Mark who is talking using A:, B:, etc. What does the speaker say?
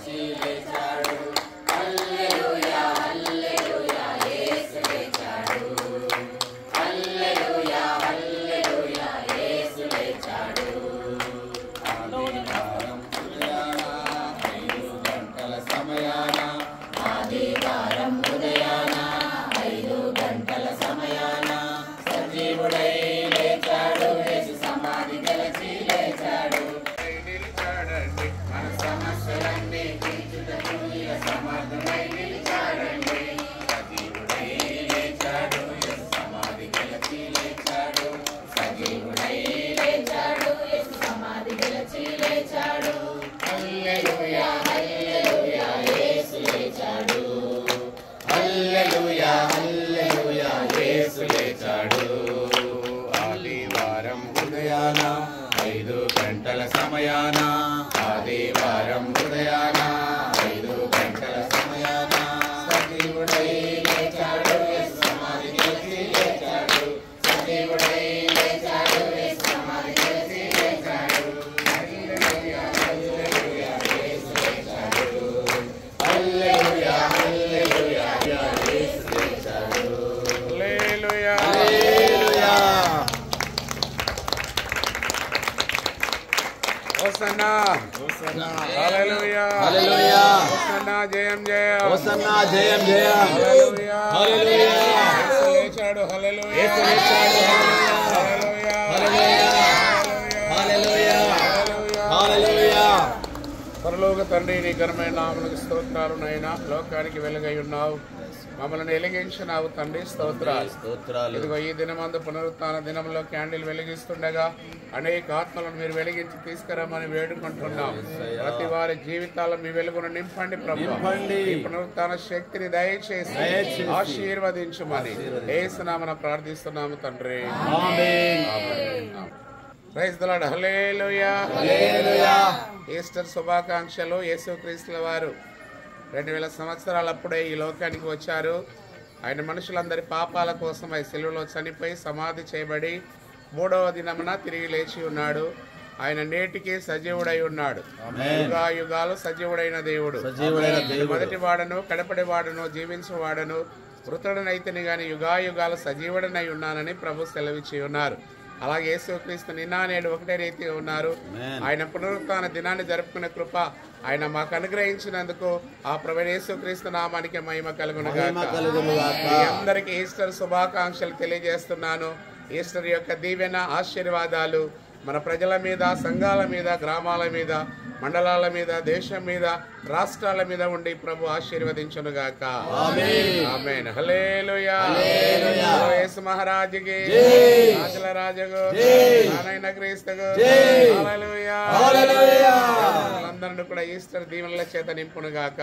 A: గెలిచి లేచాడు. హల్లెలూయా హల్లెలూయా యేసు లేచాడు. హల్లెలూయా హల్లెలూయా యేసు లేచాడు. ఆదివారం ఉదయాన 5 గంటల సమయాన, ఆదివారం ఉదయాన 5 గంటల సమయాన సజీవుడై లేచాడు. యేసు సమాధి గెలిచి లేచాడు. నిలిచాడండి మన సమస్యలన్నీ తీర్చుటకు ఈయన సమర్థమై నిలిచాడండి. సజీవుడై లేచాడు. యేసు సమాధి గెలిచి లేచాడు. సజీవుడై లేచాడు. యేసు సమాధి గెలిచి లేచాడు. హల్లెలూయా హల్లెలూయా యేసు లేచాడు. హల్లెలూయా హల్లెలూయా యేసు లేచాడు. ఆదివారం ఉదయాన 5 గంటల సమయాన, ఆదివారం ఉదయాన 5 గంటల సమయాన సజీవుడై లేచాడు. యేసు సమాధి గెలిచి లేచాడు. సజీవుడై లేచాడు. యేసు సమాధి గెలిచి లేచాడు. హల్లెలూయా హల్లెలూయా యేసు లేచాడు. హల్లెలూయా హల్లెలూయా యేసు లేచాడు. హల్లెలూయా హల్లెలూయా. హోసన్నా హోసన్నా హల్లెలూయా హల్లెలూయా. హోసన్నా జయం జయం. హోసన్నా జయం జయం. హల్లెలూయా హల్లెలూయా. యేసు లేచాడు. హల్లెలూయా యేసు లేచాడు. హల్లెలూయా హల్లెలూయా హల్లెలూయా హల్లెలూయా. పరలోక తండ్రి, నీ ఘనమైన నామమునకు స్తోత్రాలు. నైనా లోకానికి వెలుగై ఉన్నావు, మమ్మల్ని వెలిగించినావు తండ్రి. స్తోత్రాలు స్తోత్రాలు. ఇదిగో ఈ దినమందు పునరుత్థాన దినంలో క్యాండిల్ వెలిగిస్తుండగా అనేక ఆత్మలను మీరు వెలిగించి తీసుకురమ్మని వేడుకుంటున్నాం. ప్రతి వారి జీవితాల్లో మీ వెలుగును నింపండి ప్రభువా. ఈ పునరుత్థాన శక్తిని దయచేసి ఆశీర్వదించుమని యేసు నామమున ప్రార్థిస్తున్నాము తండ్రి. Praise the lord. Hallelujah hallelujah. Easter శుభాకాంక్షలు. యేసుక్రీస్తుల వారు 2000 సంవత్సరాలు అప్పుడే ఈ లోకానికి వచ్చారు. ఆయన మనుషులందరి పాపాల కోసం ఆయన శిలువలో చనిపోయి సమాధి చేయబడి 3వ దినమున తిరిగి లేచి ఉన్నాడు. ఆయన నేటికి సజీవుడై ఉన్నాడు. యుగా యుగాలు సజీవుడైన దేవుడు. మొదటి వాడను కడపడి వాడను జీవించువాడను మృతుడనైతేని గాని యుగాయుగాలు సజీవుడనై ఉన్నానని ప్రభు సెలవిచ్చి ఉన్నారు. అలాగే యేసుక్రీస్తు నిన్న నేడు ఒకటే రీతిగా ఉన్నారు. ఆయన పునరుత్థాన దినాన్ని జరుపుకునే కృప ఆయన మాకు అనుగ్రహించినందుకు ఆ ప్రభువైన యేసుక్రీస్తు నామానికి మహిమ కలుగును గాక. మీ అందరికీ ఈస్టర్ శుభాకాంక్షలు తెలియజేస్తున్నాను. ఈస్టర్ యొక్క దీవెన ఆశీర్వాదాలు మన ప్రజల మీద, సంఘాల మీద, గ్రామాల మీద, మండలాల మీద, దేశం మీద, రాష్ట్రాల మీద ఉండి ప్రభు ఆశీర్వదించును గాక. ఆమేన్. హల్లెలూయా. యేసు మహారాజుకి, రాజుల రాజుకు, నారాయణ క్రీస్తుకు హల్లెలూయా. అందరిని కూడా ఈస్టర్ దీవెనల చేత నింపును గాక.